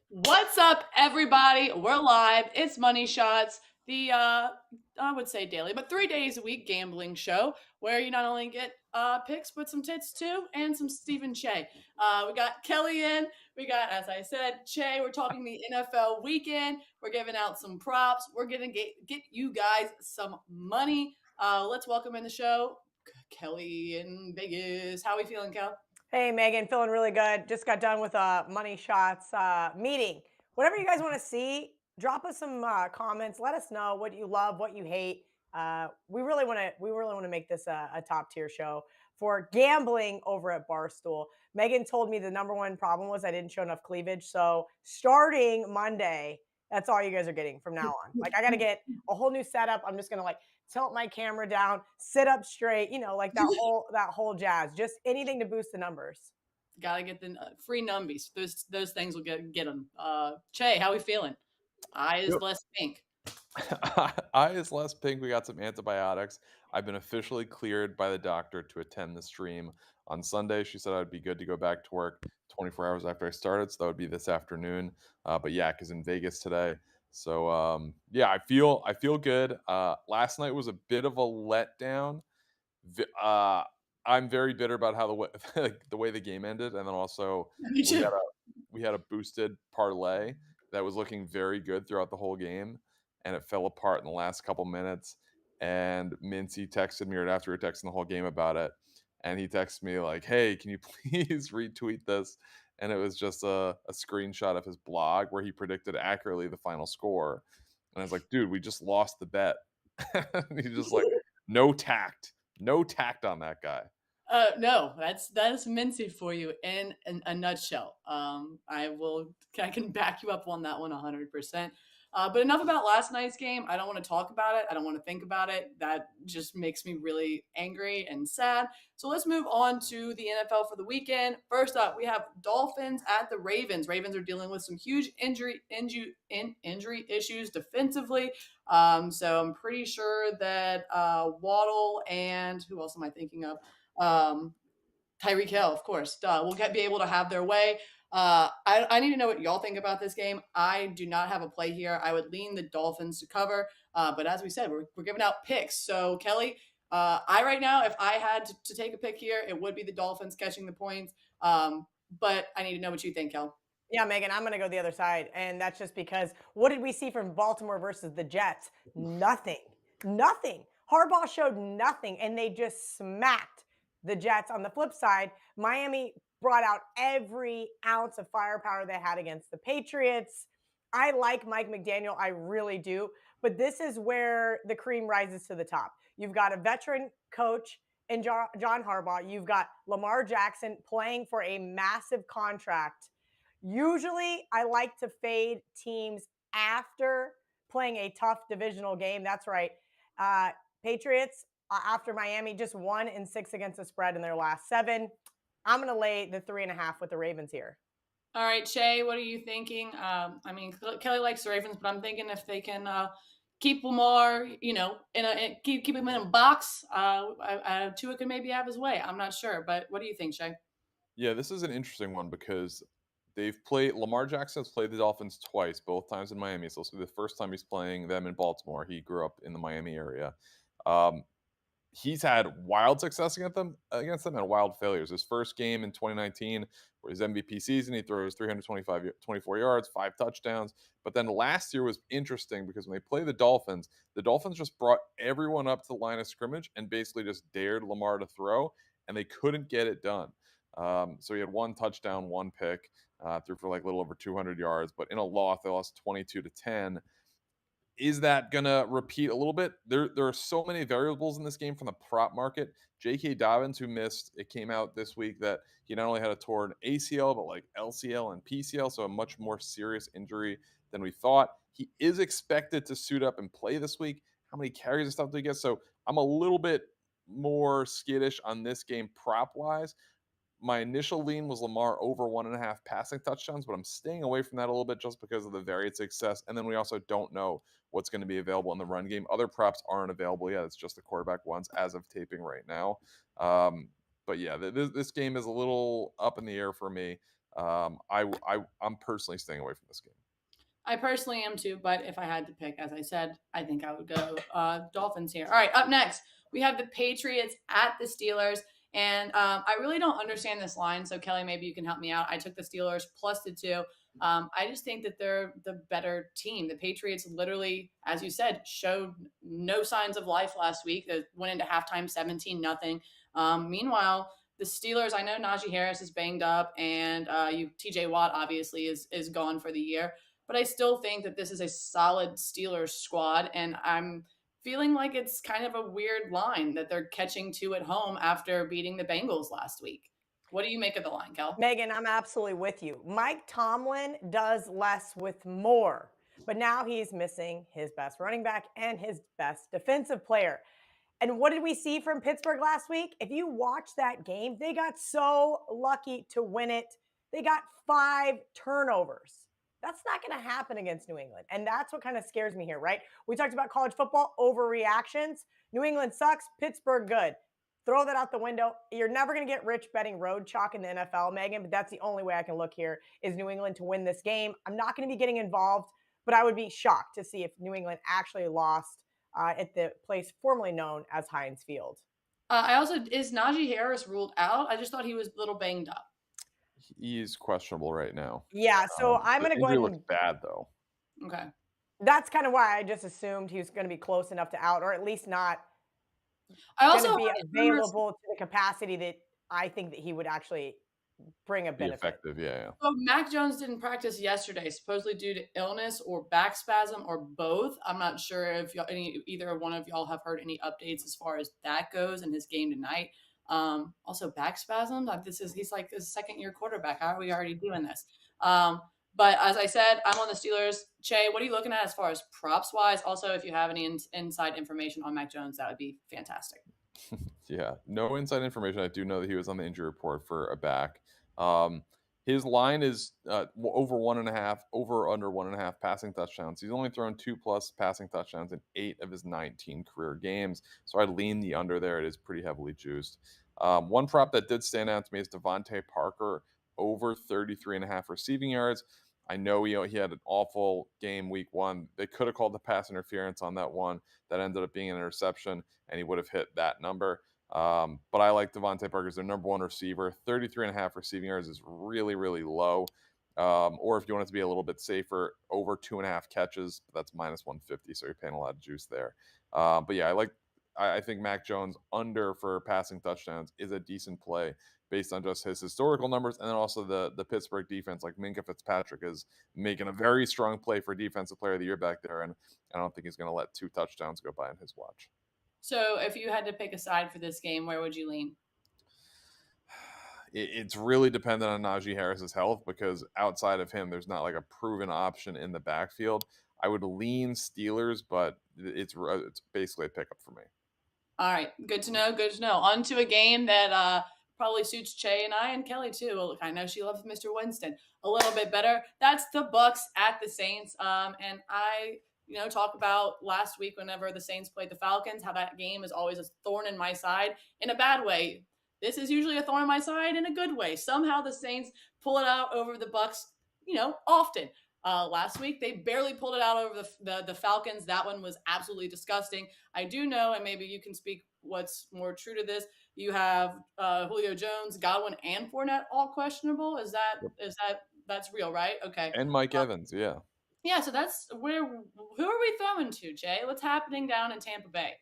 What's up, everybody? We're live. It's Money Shots, the I would say daily, but 3 days a week gambling show where you not only get picks but some tits too, and some Stephen Cheah. We got Kelly in. We got, as I said, Cheah. We're talking the NFL weekend. We're giving out some props. We're gonna get you guys some money. Let's welcome in the show, Kelly in Vegas. How we feeling, Kel? Hey, Megan, feeling really good. Just got done with a Money Shots meeting. Whatever you guys want to see, drop us some comments. Let us know what you love, what you hate. We really want to make this a top tier show for gambling over at Barstool. Megan told me the number one problem was I didn't show enough cleavage. So starting Monday, that's all you guys are getting from now on. Like I got to get a whole new setup. I'm just gonna tilt my camera down, sit up straight, like that whole jazz. Just anything to boost the numbers. Gotta get the free numbies. Those things will get them. Che, how we feeling? Eyes Yep. less pink. Eye is less pink. We got some antibiotics. I've been officially cleared by the doctor to attend the stream on Sunday. She said I'd be good to go back to work 24 hours after I started, so that would be this afternoon. But yeah, because in Vegas today. So yeah, I feel good. Last night was a bit of a letdown. V- Uh, I'm very bitter about how the way the game ended, and then also Me we too. had a we had a boosted parlay that was looking very good throughout the whole game, and it fell apart in the last couple minutes. And Mincy texted me right after we were texting the whole game about it, and he texted me like, "Hey, can you please retweet this?" And it was just a screenshot of his blog where he predicted accurately the final score. And I was like, "Dude, we just lost the bet." And he's just like, "No tact." No tact on that guy. No, that's mincy for you in a nutshell. I can back you up on that one 100%. But enough about last night's game. I don't want to talk about it. I don't want to think about it. That just makes me really angry and sad. So let's move on to the NFL for the weekend. First up, we have Dolphins at the Ravens. Ravens are dealing with some huge injury issues defensively. So I'm pretty sure that Waddle and who else am I thinking of? Um, Tyreek Hill, of course, will be able to have their way. I need to know what y'all think about this game. I do not have a play here. I would lean the Dolphins to cover, but as we said, we're giving out picks. So Kelly, I right now, if I had to take a pick here, it would be the Dolphins catching the points. But I need to know what you think, Kel. Yeah, Megan, I'm going to go the other side. And that's just because what did we see from Baltimore versus the Jets? Nothing. Nothing. Harbaugh showed nothing, and they just smacked the Jets. On the flip side, Miami brought out every ounce of firepower they had against the Patriots. I like Mike McDaniel. I really do. But this is where the cream rises to the top. You've got a veteran coach in John Harbaugh. You've got Lamar Jackson playing for a massive contract. Usually, I like to fade teams after playing a tough divisional game. That's right. Patriots, after Miami, just 1-6 against the spread in their last seven. I'm going to lay the 3.5 with the Ravens here. All right, Shay, what are you thinking? Kelly likes the Ravens, but I'm thinking if they can keep Lamar, keep him in a box, Tua could maybe have his way. I'm not sure, but what do you think, Shay? Yeah, this is an interesting one because they've played Lamar Jackson's played the Dolphins twice, both times in Miami. So this will be the first time he's playing them in Baltimore. He grew up in the Miami area. Um, he's had wild success against them and wild failures. His first game in 2019 was his MVP season. He throws 24 yards, 5 touchdowns. But then last year was interesting because when they play the Dolphins just brought everyone up to the line of scrimmage and basically just dared Lamar to throw, and they couldn't get it done. So he had 1 touchdown, 1 pick, threw for like a little over 200 yards. But in a loss, they lost 22-10. Is that gonna repeat a little bit? There are so many variables in this game from the prop market. J.K. Dobbins, who missed, it came out this week that he not only had a torn ACL but like LCL and PCL, so a much more serious injury than we thought. He is expected to suit up and play this week. How many carries and stuff do he get? So I'm a little bit more skittish on this game prop wise. My initial lean was Lamar over 1.5 passing touchdowns, but I'm staying away from that a little bit just because of the varied success. And then we also don't know what's going to be available in the run game. Other props aren't available yet. It's just the quarterback ones as of taping right now. But yeah, this game is a little up in the air for me. I'm personally staying away from this game. I personally am too, but if I had to pick, as I said, I think I would go Dolphins here. All right, up next, we have the Patriots at the Steelers. And I really don't understand this line. So, Kelly, maybe you can help me out. I took the Steelers plus the two. I just think that they're the better team. The Patriots literally, as you said, showed no signs of life last week. They went into halftime 17-0. Meanwhile, the Steelers, I know Najee Harris is banged up, and TJ Watt obviously is gone for the year, but I still think that this is a solid Steelers squad, and I'm feeling like it's kind of a weird line that they're catching two at home after beating the Bengals last week. What do you make of the line, Kel? Megan, I'm absolutely with you. Mike Tomlin does less with more, but now he's missing his best running back and his best defensive player. And what did we see from Pittsburgh last week? If you watch that game, they got so lucky to win it. They got 5 turnovers. That's not going to happen against New England. And that's what kind of scares me here, right? We talked about college football overreactions. New England sucks, Pittsburgh good. Throw that out the window. You're never going to get rich betting road chalk in the NFL, Megan, but that's the only way I can look here is New England to win this game. I'm not going to be getting involved, but I would be shocked to see if New England actually lost at the place formerly known as Heinz Field. I also is Najee Harris ruled out? I just thought he was a little banged up. He's questionable right now. Yeah, so I'm The going to go injury ahead looks and bad though. Okay. that's kind of why I just assumed he was going to be close enough to out, or at least not I going also to be heard rumors. available to the capacity that I think that he would actually bring a Be benefit. effective, yeah. So Mac Jones didn't practice yesterday, supposedly due to illness or back spasm or both. I'm not sure if either one of y'all have heard any updates as far as that goes in his game tonight. Also back spasms. He's like his second year quarterback. How are we already doing this? But as I said, I'm on the Steelers. Cheah, what are you looking at as far as props wise? Also, if you have any inside information on Mac Jones, that would be fantastic. Yeah, no inside information. I do know that he was on the injury report for a back. Um, his line is over 1.5, over or under 1.5 passing touchdowns. He's only thrown 2+ passing touchdowns in 8 of his 19 career games. So I lean the under there. It is pretty heavily juiced. One prop that did stand out to me is Devante Parker over 33.5 receiving yards. I know he had an awful game week one. They could have called the pass interference on that one. That ended up being an interception, and he would have hit that number. But I like Devontae Parker as their number one receiver. 33.5 receiving yards is really, really low. Or if you want it to be a little bit safer, over 2.5 catches, that's -150. So you're paying a lot of juice there. But yeah, I think Mac Jones under for passing touchdowns is a decent play based on just his historical numbers and then also the Pittsburgh defense. Like Minka Fitzpatrick is making a very strong play for Defensive Player of the Year back there, and I don't think he's going to let 2 touchdowns go by in his watch. So if you had to pick a side for this game, where would you lean? It's really dependent on Najee Harris's health because outside of him, there's not like a proven option in the backfield. I would lean Steelers, but it's basically a pickup for me. All right, good to know. Good to know. On to a game that probably suits Cheah and I and Kelly too. Well, I know she loves Mr. Winston a little bit better. That's the Bucks at the Saints. And I, talk about last week whenever the Saints played the Falcons, how that game is always a thorn in my side in a bad way. This is usually a thorn in my side in a good way. Somehow the Saints pull it out over the Bucks, often. Last week they barely pulled it out over the Falcons. That one was absolutely disgusting. I do know, and maybe you can speak what's more true to this. You have Julio Jones, Godwin, and Fournette all questionable. Yep. That's real, right? Okay. And Mike Evans, yeah. Yeah, so that's where. Who are we throwing to, Jay? What's happening down in Tampa Bay?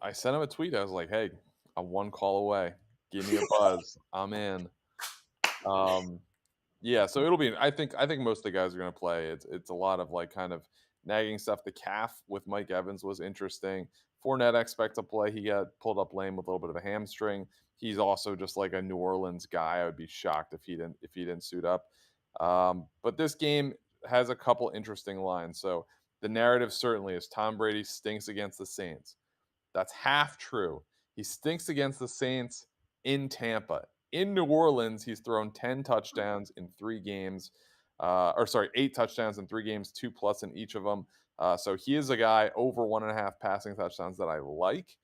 I sent him a tweet. I was like, "Hey, I'm one call away. Give me a buzz. I'm in." Um, Yeah, so it'll be. I think most of the guys are going to play. It's a lot of like kind of nagging stuff. The calf with Mike Evans was interesting. Fournette I expect to play. He got pulled up lame with a little bit of a hamstring. He's also just like a New Orleans guy. I would be shocked if he didn't suit up. But this game has a couple interesting lines. So the narrative certainly is Tom Brady stinks against the Saints. That's half true. He stinks against the Saints in Tampa. In New Orleans, he's thrown 10 touchdowns in 3 games. Or sorry, 8 touchdowns in 3 games, 2+ in each of them. So he is a guy over 1.5 passing touchdowns that I like.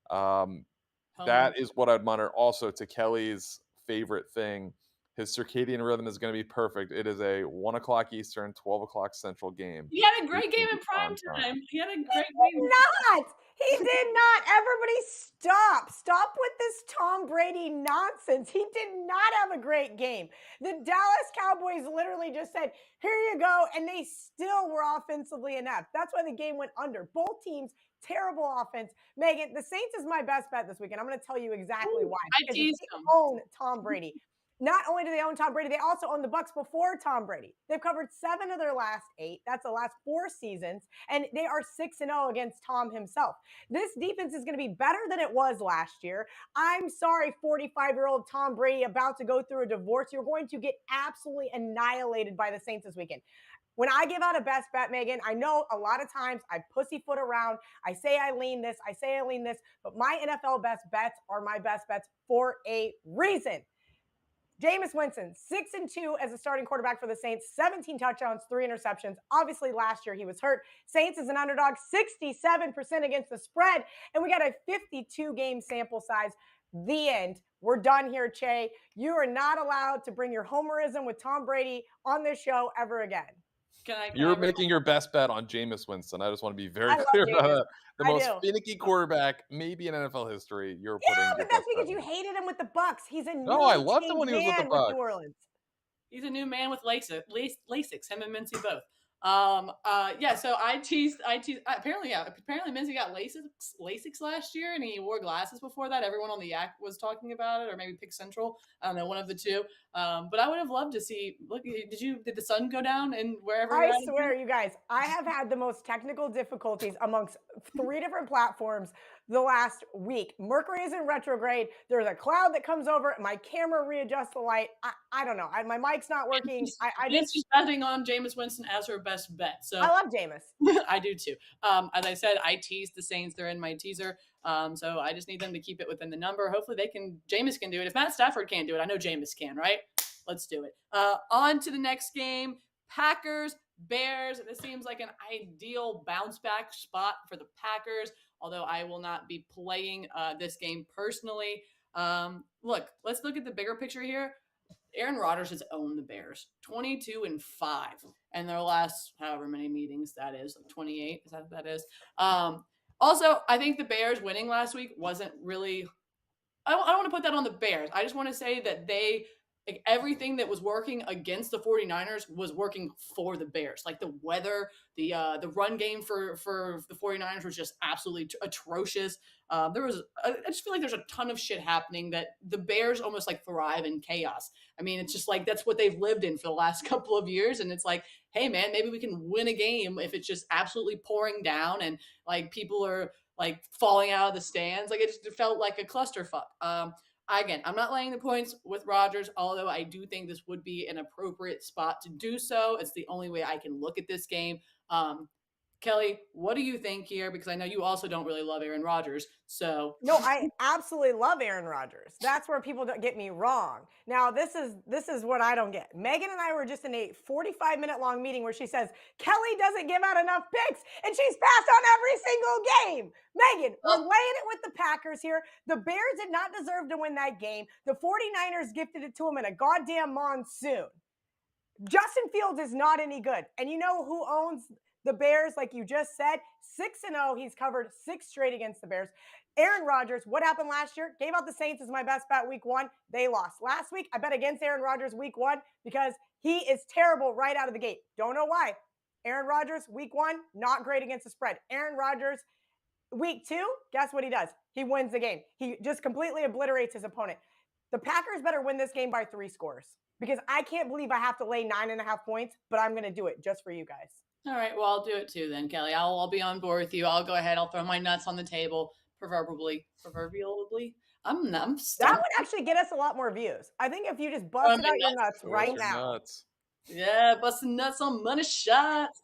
Um, Homer. that is what I'd monitor. Also, to Kelly's favorite thing, His circadian rhythm is going to be perfect. It is a 1 o'clock Eastern, 12 o'clock Central game. He had a He's great going game to in be prime prime time. time. He had a He great did game. not. He did not. Everybody stop. Stop with this Tom Brady nonsense. He did not have a great game. The Dallas Cowboys literally just said, here you go. And they still were offensively inept. That's why the game went under. Both teams, terrible offense. Megan, the Saints is my best bet this weekend. I'm going to tell you exactly Ooh, why. I Because teased they him. own Tom Brady. Not only do they own Tom Brady, they also own the Bucks before Tom Brady. They've covered 7 of their last 8. That's the last 4 seasons, and they are 6-0 against Tom himself. This defense is going to be better than it was last year. I'm sorry, 45-year-old Tom Brady about to go through a divorce. You're going to get absolutely annihilated by the Saints this weekend. When I give out a best bet, Megan, I know a lot of times I pussyfoot around. I say I lean this, I say I lean this, but my NFL best bets are my best bets for a reason. Jameis Winston, 6-2 as a starting quarterback for the Saints, 17 touchdowns, 3 interceptions. Obviously, last year he was hurt. Saints is an underdog, 67% against the spread, and we got a 52-game sample size. The end. We're done here, Cheah. You are not allowed to bring your homerism with Tom Brady on this show ever again. Can I You're bring making your best bet on Jameis Winston. I just want to be very I love clear about Jameis. that. The I most do. finicky quarterback, maybe in NFL history. You're Yeah, putting your but that's best bet because you on. hated him with the Bucks. He's a No, I new loved him changed when he was with the man with New Bucks. Orleans. He's a new man with Lasix. Him and Mincy both. Yeah. So apparently, Mincy got Lasix last year, and he wore glasses before that. Everyone on the Yak was talking about it, or maybe Pick Central. I don't know, one of the two. But I would have loved to see. Look, did the sun go down and wherever you're I at? swear, you guys, I have had the most technical difficulties amongst 3 different platforms the last week. Mercury is in retrograde. There's a cloud that comes over. My camera readjusts the light. I don't know. My mic's not working. She's betting on Jameis Winston as her best bet. So I love Jameis. I do too. As I said, I teased the Saints. They're in my teaser. So I just need them to keep it within the number. Hopefully Jameis can do it. If Matt Stafford can't do it, I know Jameis can, right? Let's do it. On to the next game. Packers, Bears. This seems like an ideal bounce back spot for the Packers, although I will not be playing this game personally. Let's look at the bigger picture here. Aaron Rodgers has owned the Bears 22-5 and their last however many meetings that is, 28. Is that what that is? Also, I think the Bears winning last week wasn't really. I don't want to put that on the Bears. I just want to say that everything that was working against the 49ers was working for the Bears. Like the weather, the run game for the 49ers was just absolutely atrocious. I just feel like there's a ton of shit happening that the Bears almost like thrive in chaos. I mean, it's just like that's what they've lived in for the last couple of years. And it's like, hey man, maybe we can win a game if it's just absolutely pouring down and like people are like falling out of the stands. Like it just felt like a clusterfuck. Again, I'm not laying the points with Rodgers, although I do think this would be an appropriate spot to do so. It's the only way I can look at this game. Kelly, what do you think here? Because I know you also don't really love Aaron Rodgers. So No, I absolutely love Aaron Rodgers. That's where people don't get me wrong. Now, this is what I don't get. Megan and I were just in a 45-minute long meeting where she says Kelly doesn't give out enough picks, and she's passed on every single game. Megan, we're laying it with the Packers here. The Bears did not deserve to win that game. The 49ers gifted it to them in a goddamn monsoon. Justin Fields is not any good. And you know who owns the Bears, like you just said? 6-0. He's covered 6 straight against the Bears. Aaron Rodgers, what happened last year? Gave out the Saints as my best bet week 1. They lost. Last week, I bet against Aaron Rodgers week 1 because he is terrible right out of the gate. Don't know why. Aaron Rodgers, week 1, not great against the spread. Aaron Rodgers, week 2, guess what he does? He wins the game. He just completely obliterates his opponent. The Packers better win this game by 3 scores because I can't believe I have to lay 9.5 points, but I'm going to do it just for you guys. All right, well, I'll do it too then, Kelly. I'll be on board with you. I'll go ahead. I'll throw my nuts on the table, proverbially. I'm That stumped. would actually get us a lot more views. I think if you just busted out your nuts Those right are now. nuts. Yeah, busting nuts on money shots.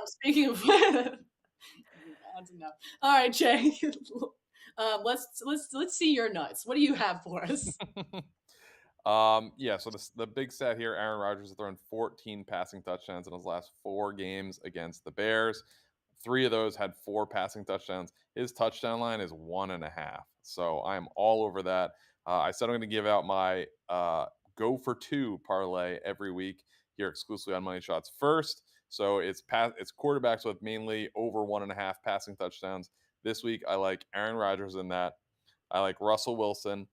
Speaking of, that's enough. All right, Jay. Let's see your nuts. What do you have for us? Yeah, so the big stat here, Aaron Rodgers has thrown 14 passing touchdowns in his last 4 games against the Bears. 3 of those had 4 passing touchdowns. His touchdown line is 1.5. So I'm all over that. I said I'm going to give out my go for two parlay every week here exclusively on Money Shots First. So it's quarterbacks with mainly over 1.5 passing touchdowns. This week, I like Aaron Rodgers in that. I like Russell Wilson,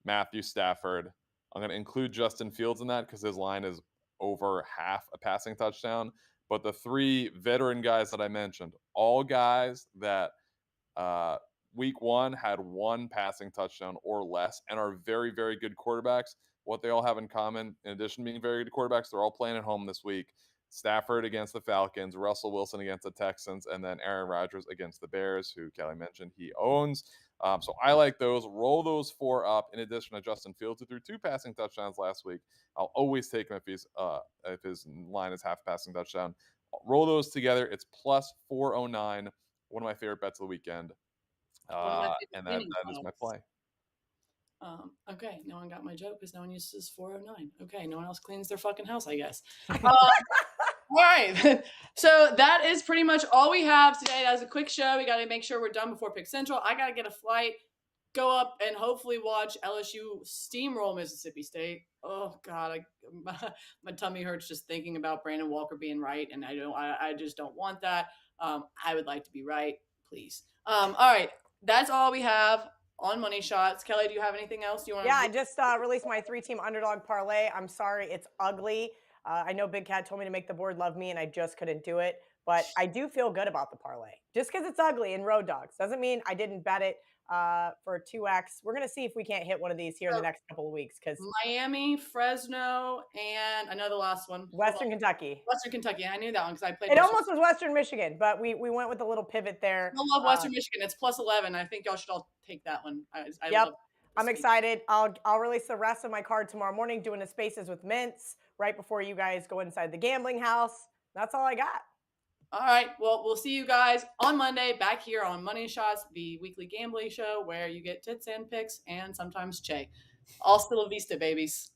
Matthew Stafford. I'm going to include Justin Fields in that because his line is over half a passing touchdown. But the three veteran guys that I mentioned, all guys that week one had one passing touchdown or less and are very, very good quarterbacks. What they all have in common, in addition to being very good quarterbacks, they're all playing at home this week. Stafford against the Falcons, Russell Wilson against the Texans, and then Aaron Rodgers against the Bears, who Kelly mentioned he owns. So I like those. Roll those four up. In addition to Justin Fields, who threw two passing touchdowns last week. I'll always take him if his line is half passing touchdown. Roll those together. It's plus 409. One of my favorite bets of the weekend. One of my favorite And cleaning that is my products. play. Okay, no one got my joke because no one uses 409. Okay, no one else cleans their fucking house, I guess. All right. So that is pretty much all we have today. That was a quick show. We got to make sure we're done before Pick Central. I got to get a flight, go up, and hopefully watch LSU steamroll Mississippi State. Oh God, my tummy hurts just thinking about Brandon Walker being right, and I just don't want that. I would like to be right, please. All right, that's all we have on Money Shots. Kelly, do you have anything else you want? Yeah, I just released my 3-team underdog parlay. I'm sorry, it's ugly. I know Big Cat told me to make the board love me, and I just couldn't do it. But I do feel good about the parlay. Just because it's ugly in Road Dogs doesn't mean I didn't bet it for 2x. We're going to see if we can't hit one of these here in the next couple of weeks. Because Miami, Fresno, and I know the last one. Western Kentucky. Western Kentucky. I knew that one because I played. It almost was Western Michigan, but we went with a little pivot there. I love Western Michigan. It's plus 11. I think y'all should all take that one. Yep. Love I'm excited. I'll release the rest of my card tomorrow morning, doing a Spaces with Mints right before you guys go inside the gambling house. That's all I got. All right. Well, we'll see you guys on Monday back here on Money Shots, the weekly gambling show where you get tits and picks and sometimes Cheah. All still a vista, babies.